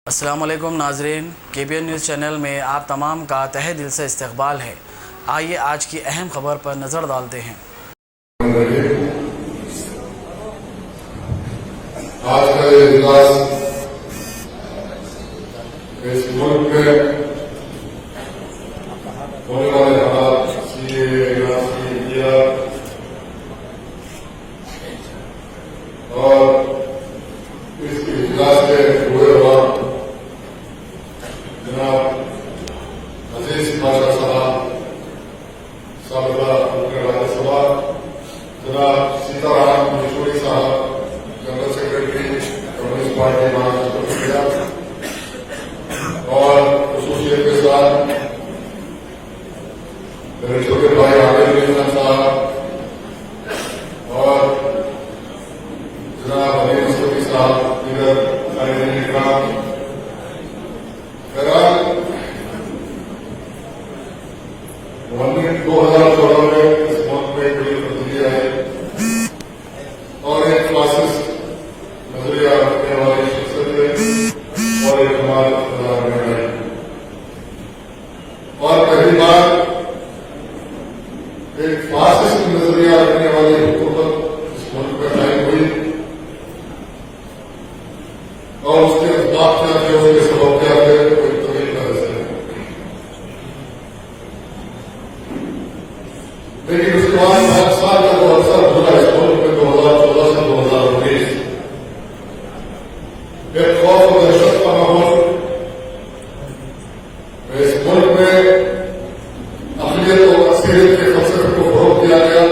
अस्सलामुअलैकुम नाजरीन, KBN news channel में आप तमाम का तहे दिल से इस्तकबाल है। आइए आज की अहम खबर पर नज़र डालते हैं। आज का ये इजलास इस मुल्क में होने वाले हालात इंडिया और इस इजलास में हुए हुआ जनाब अजीज बादशाह साहब साबिका रुकन राज्यसभा, जनाब सीताराम येचुरी साहब general secretary communist party Maharashtra प्रदेश, और खुसूसियत के साथ मेरे छोटे भाई आमिर मिर्जा साहब और जनाब अली मुस्तफी साहब, दीगर बहरहाल 2014 में इस मुल्क में बड़ी तब्दीली आई और एक फासिस्ट नजरिया रखने वाली शख्सियत और एक हमारे इक़्तिदार में आई और पहली बार एक फासिस्ट नजरिया रखने वाली हुकूमत इस मुल्क में कायम हुई और उसके असबाब क्या थे, उसके सबब क्या थे, कोई तवील तरह से। लेकिन उसके बाद 5 साल का जो अरसा गुजरा इस मुल्क में 2014 से 2019 एक खौफ और दहशत का माहौल इस मुल्क में अक़लियत और अक्सरियत के फलसफे को फरोग़ दिया गया,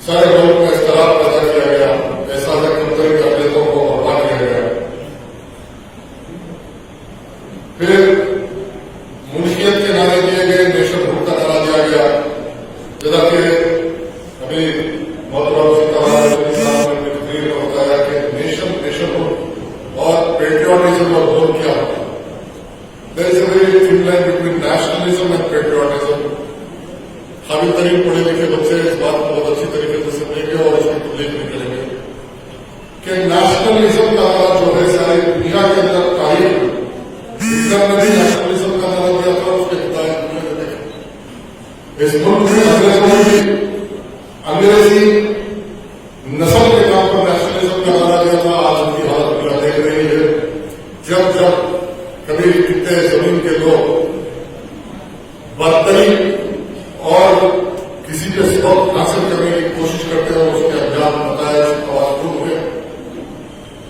सारे मुल्क में इख्तिलाफ पैदा किया गया, ऐसा कमतरी की अक़लियतों को बर्बाद किया गया। फिर मुल्कियत के नारे दिए गए, नेशनहुड का नारा दिया गया, जैसा कि अभी मोहतरम सीताराम येचुरी साहब ने अपनी तकरीर में बताया कि नेशनहुड और पेट्रियोटिज्म और बोल क्या होता है। There is a very thin line between nationalism and patriotism. काबिल तरीन पढ़े लिखे बच्चे इस बात को बहुत अच्छी तरीके से समझेंगे और उसकी तबलीग भी करेंगे कि नेशनलिज्म का नारा जो है सारी दुनिया के अंदर कायम, हिटलर ने भी नेशनलिज्म का नारा दिया था, उसके हिदायत दुनिया ने देखा। इस मुल्क में अंग्रेजों ने भी अंग्रेजी नस्ल के नाम पर नेशनलिज्म का नारा दिया था। आज उनकी हालत पूरा देख रही है। जब जब कभी कितने जमीन के लोग बदतरीन और किसी के सबक हासिल करने की कोशिश करते हैं, उसके अंजाम बताया तवाज़ुन हुए।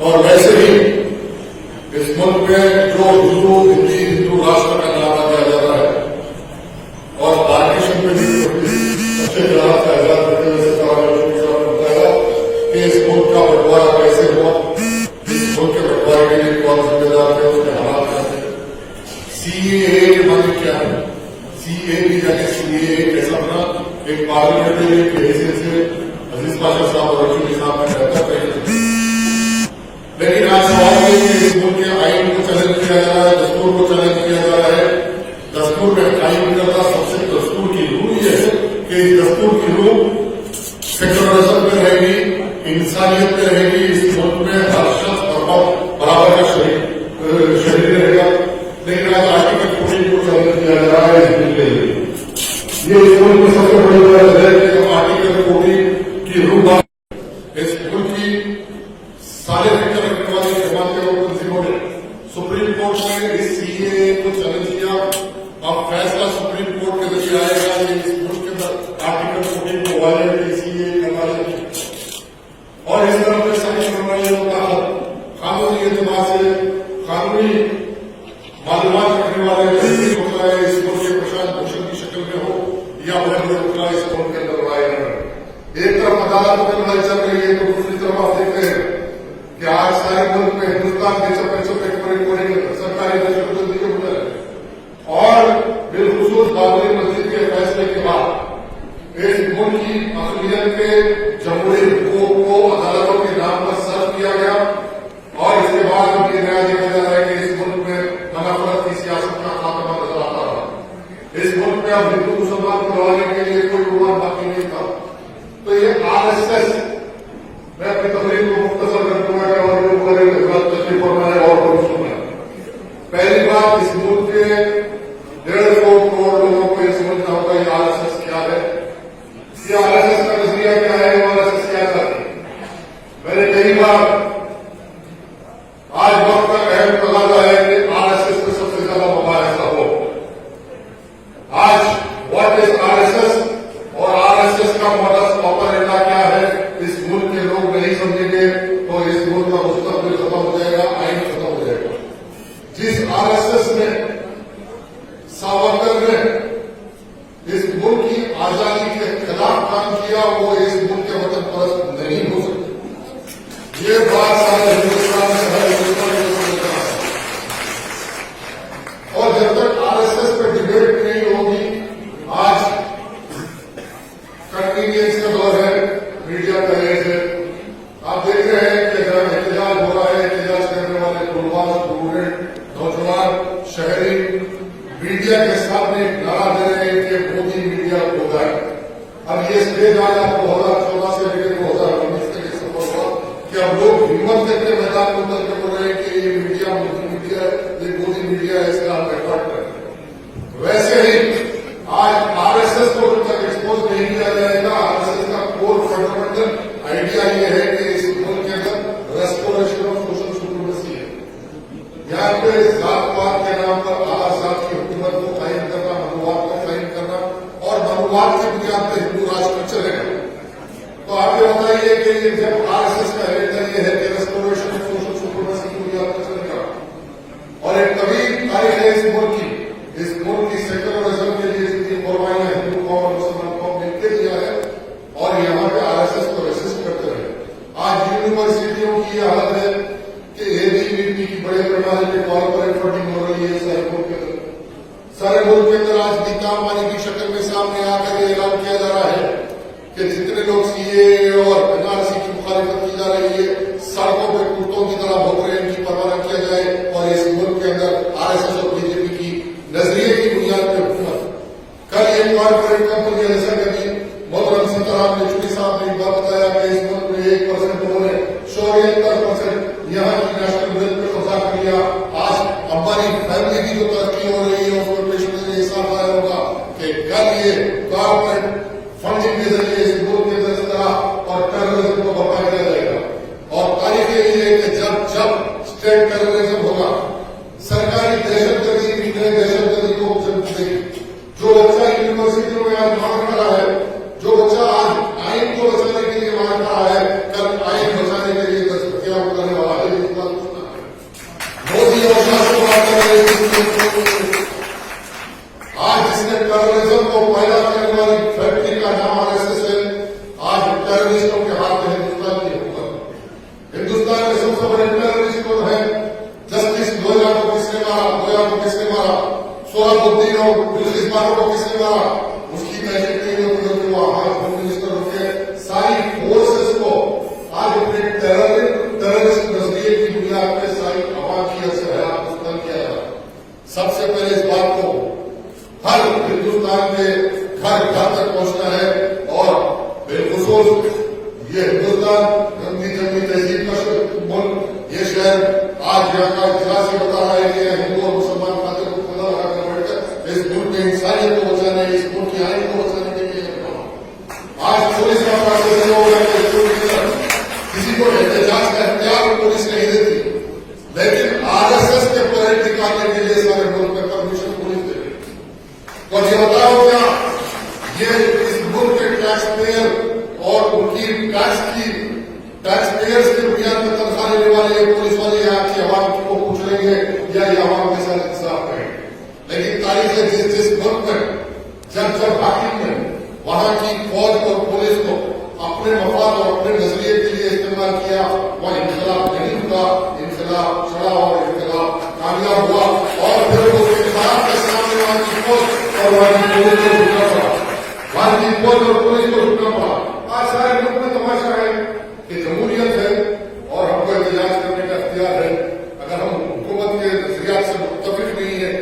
और वैसे ही इस मुल्क में जो हिंदू राष्ट्र का नारा दिया जाता है और पार्टीशन में भी अच्छे खिलाफ का एजाज करते हुए ने बताया कि इस मुल्क का बंटवारा कैसे हुआ, इस मुल्क के बंटवारे के लिए कौन जिम्मेदार थे, उसके हालात क्या थे, CAA के माने क्या है, CAA यानी CAA कैसा बना, एक पार्लियामेंट्री के हैसियत से अजीज बादशाह साहब और येचुरी साहब ने कहता है। लेकिन आज सवाल है कि इस मुल्क के आइन को चैलेंज किया जा रहा है, दस्तूर को चैलेंज किया जा रहा है। दस्तूर में कायम करता सबसे दस्तूर की रूह यह है कि इस दस्तूर की रूह सेक्युलरिज्म में रहेगी, इंसानियत में रहेगी। इस मुल्क में हर शख्स बराबर का शरीर रहेगा। लेकिन आज आर्टिकल 40 को चैलेंज किया जा रहा है इस बिल के लिए। ये इस मुल्क में सबसे बड़ी बात है कि आर्टिकल 40 की रूह इस मुल्क की सारे फिक्र रखने वाली जमातें और तंजीमों ने सुप्रीम कोर्ट में इस CAA को चैलेंज किया। अब फैसला सुप्रीम कोर्ट के जरिए आएगा कि इस मुल्क के अंदर आर्टिकल 40 को वायलेट CAA करना चाहिए और इस तरह के सभी कार्रवाइयों का कानूनी एतबार से कानूनी मालूमात रखने वाले तहकीक होता है, इस मुल्क के प्रशांत भूषण की शक्ल में हो या बड़े उठना इस मुल्क के अंदर लड़ाई लड़ रहे। एक तरफ अदालत में लड़ाई चल रही है तो दूसरी तरफ आप देखते हैं कि आज सारे मुल्क में हिंदुस्तान के चप्पे चप्पे कोने सरकारी दहशतगर्दी के मुद्दे और बिलखुसूस बाबरी मस्जिद के फैसले के बाद इस मुल्क की अक़लियत के जमहूरी हुकूक को अदालतों के नाम पर सर्व किया गया और इसके बाद अब ये नया देखा जा रहा है कि इस मुल्क में नफरत की सियासत का खात्मा नजर आता है। इस मुल्क में अब हिंदू मुसलमान को लड़ाने के लिए कोई विवाद बाकी नहीं था। तो ये RSS, मैं अपनी तकरीर को मुख्तसर कर दूंगा और जो बोले तकलीफ और मैंने और सुना पे जातपात के नाम पर आला जात की हुकूमत को कायम करना, मनुवाद को कायम करना और मनुवाद की बुनियाद पर हिंदू राष्ट्र चलेगा। तो आप ये बताइए कि ये जब आरएसएस का एजेंडा ये है कि रेस्टोरेशन ऑफ सोशल सुप्रीमेसी की बुनियाद पर चलेगा और एक तवील तारीख है इस मुल्क की सेक्युलरिज्म के लिए जितनी कुर्बानियां हिंदू कौम और मुसलमान कौम मिलकर दिया है और यहाँ पे आरएसएस को रेसिस्ट करते रहे। आज यूनिवर्सिटियों की ये हालत है कि एबीवीपी की बड़े पैमाने पर कॉर्पोरेट फंडिंग हो रही है सारे मुल्क के अंदर आज निकाम पानी की शक्ल में सामने आकर ये ऐलान किया जा रहा है कि जितने लोग सीए और एनआरसी की मुखालिफत की जा रही है सड़कों पर कुत्तों की तरह भोग रहे हैं, इनकी परवाह किया जाए और इस मुल्क के अंदर आरएसएस और बीजेपी की नजरिए की बुनियाद पर हुकूमत। कल एक कॉर्पोरेट कंपनी जैसा कभी मोहतरम सीताराम येचुरी साहब ने एक बात बताया कि इस मुल्क में 1% उन्होंने 74% यहाँ की नेशनल वेल्थ पे कब्जा कर लिया। आज अंबानी फैमिली की जो तरक्की हो रही है उसको पेश में ये साफ आया होगा कि कल ये कॉर्पोरेट फंडिंग के जरिए इस मुल्क के अंदर इस तरह और टेररिज्म को बर्पा किया जाएगा। और तारीख ये है कि जब स्टेट टेररिज्म होगा, सरकारी दहशतगर्दी दहशतगर्दी को जब मिलेगी। जो बच्चा यूनिवर्सिटियों में आज मांग रहा है, जो बच्चा आज आइन को बचाने के लिए मांग रहा है, कल आइन बचाने के लिए दस्तकियां करने वाला है। इस बात को मोदी और शासन बात कर रहे हैं। आज जिसने टेररिज्म को पैदा करने वाली फैक्ट्री का नाम आरएसएस है, आज टेररिस्टों के हाथ में हिंदुस्तान की हुकूमत। हिंदुस्तान के सबसे बड़े टेररिस्ट कौन है? जस्टिस लोया को किसने मारा, सोहराबुद्दीन और बिल्किस बानो को किसने मारा, उसकी मैजिक नहीं होती कि वो हमारे होम मिनिस्टर होते। सारी फोर्सेस को आज अपने टेररिस्ट नजरिए की बुनियाद पर सारी आवाम की हयात मुस्तल किया जा रहा है। सबसे पहले इस बात को हर हिंदुस्तान के घर तक पहुंचना है और बिलखुसूस ये हिंदुस्तान रंगी जंगी तहजीब का मुल्क, ये शहर आज यहाँ का इतिहास ही बता रहा है कि हिंदू और मुसलमान खाते को खुदा लगाकर बैठकर इस मुल्क में इंसानियत को बचाने, इस मुल्क की आइन को बचाने के लिए आज पुलिस का किसी को एहतजाज का इख्तियार पुलिस नहीं देती, लेकिन आरएसएस के परेड निकालने के लिए सारे मुल्क में परमिशन पुलिस दे रही। तो ये बताओ क्या ये इस मुल्क के टैक्स पेयर और उनकी टैक्स पेयर्स की बुनियाद पर तनख्वाह लेने वाले पुलिस वाले यहाँ की आवाम को पूछ लेंगे या ये आवाम के साथ इंसाफ करेंगे। लेकिन तारीख है जिस मुल्क में जब हाकिम ने वहां की फौज और पुलिस को अपने मफाद और अपने नजरिए के लिए इस्तेमाल किया, वह इनकलाब नहीं हुआ, इनकलाब चढ़ा और इनकलाब कामयाब हुआ और फिर वो इनकलाब के सामने वहां की फौज और वहां की पुलिस को झुकना पड़ा, वहां की फौज और पुलिस को झुकना पड़ा। आज सारे मुल्क में तमाशा है कि जमहूरियत है और हमको एहतजाज करने का इख्तियार है। अगर हम हुकूमत के नजरियात से मुत्तफिक नहीं है,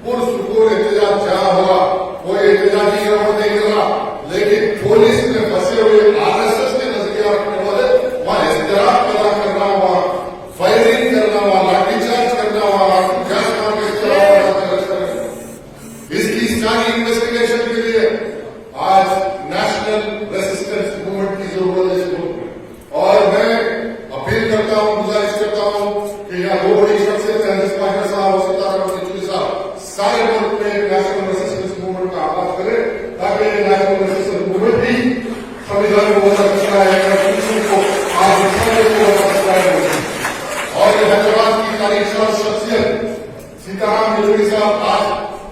पुरसुकून एहतजाज जहां हुआ कोई एहतजाजी गिरावट नहीं कर रहा, लेकिन पुलिस में फंसे हुए आरएसएस के नजरिया रखने वाले वहां इख्तियार पैदा करना हुआ, फायरिंग करना हुआ, लाठीचार्ज करना हुआ, गैस मार के इसकी सारी इन्वेस्टिगेशन के लिए आज नेशनल रेजिस्टेंस मूवमेंट की जरूरत है इस मुल्क में। और मैं अपील करता हूं, गुजारिश करता हूं कि यहाँ दो बड़ी शख्सियत हैं, पाशा साहब और सीताराम येचुरी साहब, सारे मुल्क में नेशनल रेजिस्टेंस मूवमेंट का आगाज करें ताकि नेशनल रेजिस्टेंस मूवमेंट भी संविधान को बदल सकता है को आज बदल सकता है। और हैदराबाद की तारीखसाज शख्सियत सीताराम येचुरी साहब आज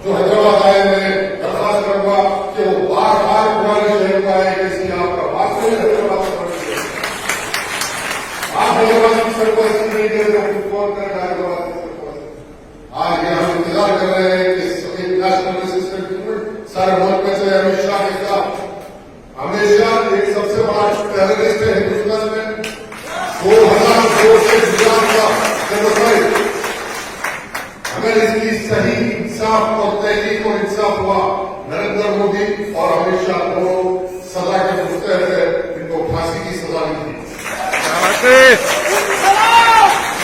जो हैदराबाद आए, मैं दरखास्त करूंगा कि वो बार बार पुराने शहर को आए, इसलिए आपका बात से हैदराबाद आप हैदराबाद की सड़कों ऐसी नहीं दे रहे, कौन करेगा हैदराबाद की सड़कों। आज ये हम इंतजार कर रहे हैं कि सभी नेशनल रेजिस्टेंस मूवमेंट सारे मुल्क में से अमित शाह के साथ, हमेशा एक सबसे बड़ा टेररिस्ट है हिंदुस्तान में, 2002 से गुजरात का जेनोसाइड, हमें इसकी सही इंसाफ और तहकीक और इंसाफ हुआ। नरेंद्र मोदी और अमित शाह दोनों सजा के मुस्तहक है, इनको फांसी की सजा मिली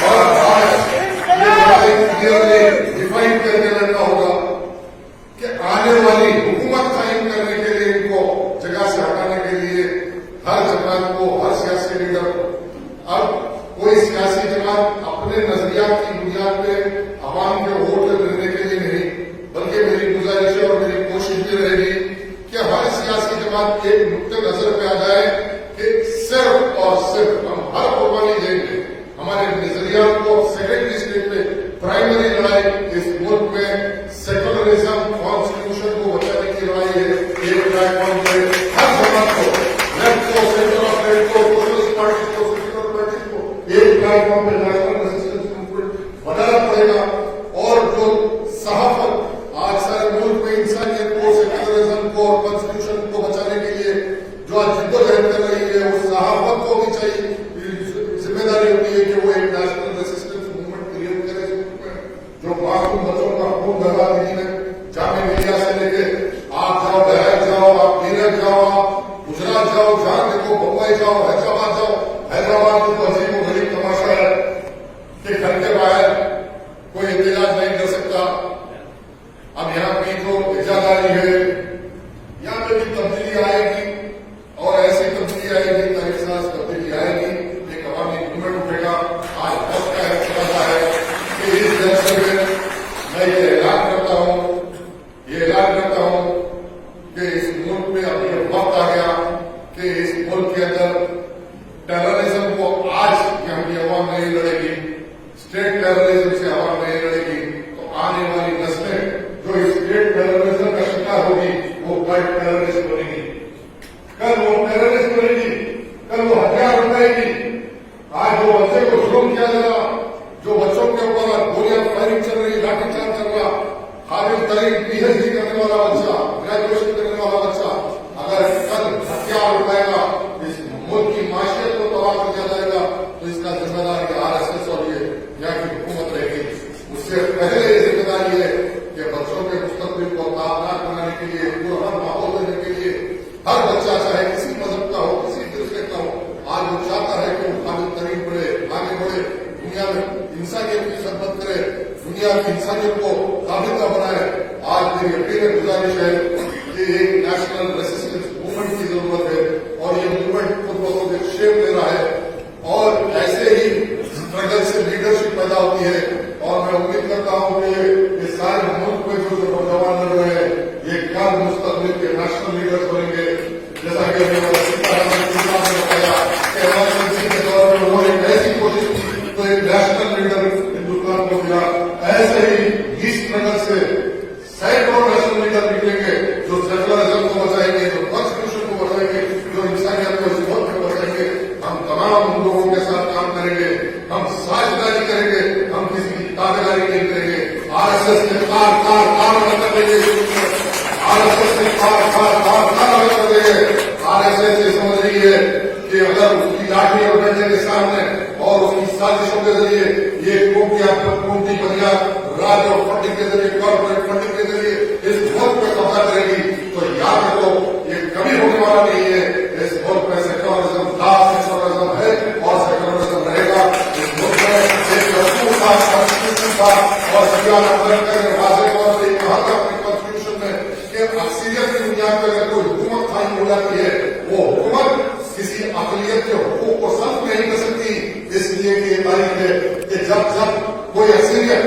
और डिफाइन करके रहना होगा कि आने वाली हुकूमत कायम करने के लिए इनको जगह से हटाने के लिए हर जमात को, हर सियासी लीडर, अब कोई सियासी नजरियात की बुनियाद पे आवाम के वोट देने के लिए नहीं, बल्कि मेरी गुजारिश और मेरी कोशिश भी रहेगी कि हमारी सियासी जमात एक नुक्ते नजर पे आ जाए कि सिर्फ और सिर्फ हम हर कुर्बानी देंगे, हमारे नजरिया को सेकेंडरी स्टेज पे प्राइमरी लड़ाई इस मुल्क में सेकुलरिज्म कॉन्स्टिट्यूशन को बचाने की लड़ाई है। एक प्लेटफॉर्म पे हर जमात को, लेफ्ट को, सेंटर ऑफ राइट को, सोशलिस्ट पार्टी को, सेक्युलर पार्टी को एक प्लेटफॉर्म पे नेशनल रेजिस्टेंस मूवमेंट बनाना पड़ेगा। और जो सहाफत आज सारे मुल्क में इंसानियत को, सेकुलरिज्म को और कॉन्स्टिट्यूशन को बचाने के लिए जो आज जिद्दोजहद कर रही है, उस सहाफत को भी चाहिए, जिम्मेदारी होती है कि वो एक नेशनल रेजिस्टेंस मूवमेंट क्रिएट करे जो मासूम बच्चों का खून बहा दी है। जामिया मिलिया से लेके आप जाओ बहराइच जाओ, आप मीरठ जाओ, आप गुजरात जाओ, जहां देखो बम्बई जाओ, हैदराबाद जाओ। हैदराबाद में तो अजीब व गरीब तमाशा है कि घर के बाहर कोई एहतजाज नहीं कर सकता। अब यहाँ पे जो इजादारी है, यहाँ पे भी तब्दीली आएगी और ऐसी तब्दीली आएगी, तारीख तब्दीली आएगी, एक अवामी मूवमेंट उठेगा। आज वक्त का इख्तिलाफ है कि इस जलसे में मैं ये ऐलान करता हूं कि इस मुल्क में अब ये वक्त आ गया कि इस मुल्क के अंदर टेररिज्म को आज यहाँ की अवाम नहीं लड़ेगी, स्टेट टेररिज्म से अवाम नहीं लड़ेगी, तो आने वाली नस्लें जो इस स्टेट टेररिज्म का शिकार होगी वो कल टेररिस्ट बनेगी, कल वो टेररिस्ट बनेगी, कल वो हथियार उठाएगी। आज जो बच्चे को जुल्म किया जा रहा, जो बच्चों के ऊपर गोलियां फायरिंग चल रही, लाठीचार्ज चल रहा, काबिल तरीन पीएचडी करने वाला बच्चा, ग्रेजुएशन करने वाला बच्चा अगर कल हथियार उठाएगा, इस मुल्क की माशियत को तबाह कर दिया जाएगा, तो इसका जिम्मेदार आरएसएस और ये यहाँ की हुकूमत रहेगी। उससे पहले ये जिम्मेदारी है कि बच्चों के मुस्तकबिल को ताबनाक बनाने के लिए, हर माहौल देने के लिए हर बच्चा चाहे किसी मजहब का हो, किसी फिरके का हो, आज वो चाहता है कि वो काबिल तरीन बढ़े, आगे बढ़े, दुनिया में इंसानियत की खदमत करे, दुनिया की इंसानियत को काबिल का बनाए। आज मेरी अपील गुजारिश है कि एक नेशनल रेजिस्टेंस मूवमेंट की जरूरत है और ये मूवमेंट खुद ब खुद एक शेप ले रहा है और ऐसे ही स्ट्रगल से लीडरशिप पैदा होती है। और मैं उम्मीद करता हूं कि ये सारे मुल्क में जो नौजवान लड़ रहे हैं, ये कल मुस्तकबिल के नेशनल लीडर्स बनेंगे। जैसा कि बताया कि के दौर में उन्होंने एक ऐसी कोशिश की तो एक नेशनल लीडर हिंदुस्तान को मिला। ऐसे ही इस स्ट्रगल से सैकड़ों नेशनल लीडर निकलेंगे जो सेकुलरिज्म को बचाएंगे, जो कॉन्स्टिट्यूशन को बचाएंगे, जो इंसानियत को इस मुल्क में बचाएंगे। हम तमाम लोगों के साथ काम करेंगे, हम साझेदारी करेंगे, हम किसी की ताबेदारी नहीं करेंगे। आरएसएस के कार कर देंगे, आरएसएस के कार कर देंगे। आरएसएस ये समझ रही है कि अगर उसकी लाठी और डंडे के सामने और उसकी साजिशों के जरिए ये कुमती बनिया राज और फंडिंग के जरिए, कॉर्पोरेट फंडिंग के जरिए इस मुल्क पर कब्जा करेगी, तो याद रखो ये कभी होने वाला नहीं है। इस मुल्क में सेकुलरिज्म सेकुलरिज्म है और सेकुलरिज्म रहेगा। इस मुल्क में एक रसूल था, कॉन्स्टिट्यूशन था और संविधान अम्बेडकर ने वाज़ेह तौर पर कहा था अपने कॉन्स्टिट्यूशन में कि अक्सरियत की बुनियाद पर अगर कोई हुकूमत कायम हो जाती है, वो हुकूमत किसी अक़लियत के हुकूक को सख्त नहीं कर सकती। इसलिए कि ये तारीख है कि जब कोई अक्सरियत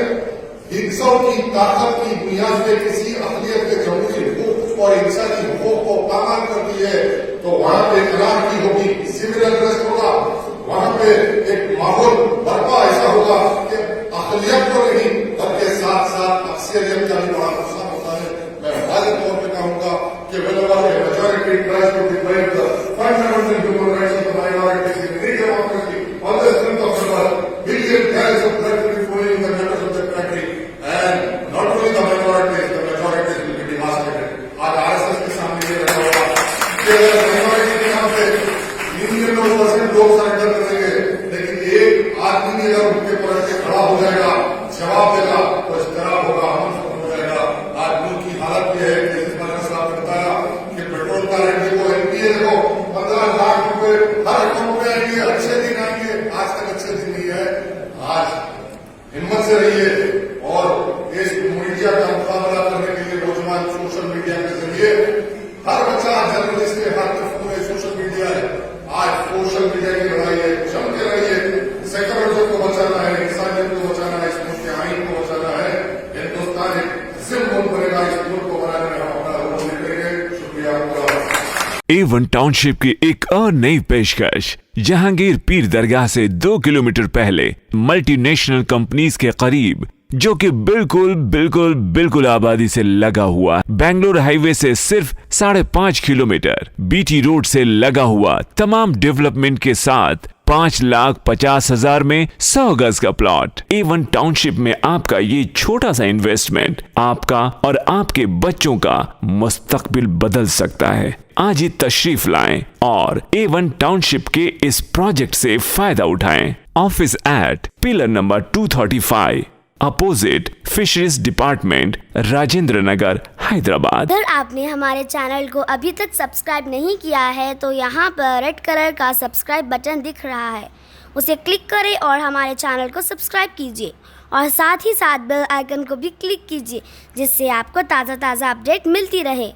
हिंसों की ताकत की बुनियाद पे किसी अक़लियत के जमहूरी हुकूक और इंसानी हुकूक को पामाल करती है, तो वहां पे करार की होगी, सिविल अनरेस्ट होगा, वहां पे एक माहौल बर्पा ऐसा होगा कि अक़लियत को नहीं बल्कि साथ साथ अक्सरियत का भी बड़ा नुकसान होता है। मैं वाज़ेह तौर पर कहूंगा कि whenever a majority tries to defend the fundamental human rights of the minorities in any democracy on the strength of the billion gallons of blood will be flowing in the gutters of that country, and not only the minorities, the majorities will be devastated. आज RSS के सामने ये रखा हुआ कि अगर minority के नाम पे 99% लोग सरेंडर करेंगे, लेकिन एक आदमी भी अगर उनके पर से खड़ा हो जाएगा, जवाब देगा, तो इस तरह होगा, हम हो जाएगा। आज मुल्क की हालत यह है कि पेट्रोल का रेट देखो, एनपीए देखो, 15 लाख रुपए हर अकाउंट में आएंगे, अच्छे दिन आएंगे। आज तक अच्छे दिन नहीं है। आज हिम्मत से रहिए और इस मीडिया का मुकाबला करने के लिए नौजवान सोशल मीडिया के जरिए हर बच्चा जर्नलिस्ट के हाथ में फोन है, सोशल मीडिया है। आज सोशल मीडिया की लड़ाई है, जम के रहिए। सेकुलरिज्म को बचाना है, इंसानियत को A1 टाउनशिप की एक और नई पेशकश। जहांगीर पीर दरगाह से 2 किलोमीटर पहले मल्टीनेशनल कंपनीज के करीब, जो कि बिल्कुल आबादी से लगा हुआ, बेंगलोर हाईवे से सिर्फ 5.5 किलोमीटर, बीटी रोड से लगा हुआ, तमाम डेवलपमेंट के साथ 5,50,000 में 100 गज का प्लॉट। A1 टाउनशिप में आपका ये छोटा सा इन्वेस्टमेंट आपका और आपके बच्चों का मुस्तकबिल बदल सकता है। आज ही तशरीफ लाएं और A1 टाउनशिप के इस प्रोजेक्ट से फायदा उठाएं। Office at pillar number 235 opposite fisheries department, Rajendra Nagar, Hyderabad. अगर आपने हमारे चैनल को अभी तक सब्सक्राइब नहीं किया है तो यहाँ पर रेड कलर का सब्सक्राइब बटन दिख रहा है, उसे क्लिक करें और हमारे चैनल को सब्सक्राइब कीजिए और साथ ही साथ बेल आइकन को भी क्लिक कीजिए, जिससे आपको ताज़ा अपडेट मिलती रहे।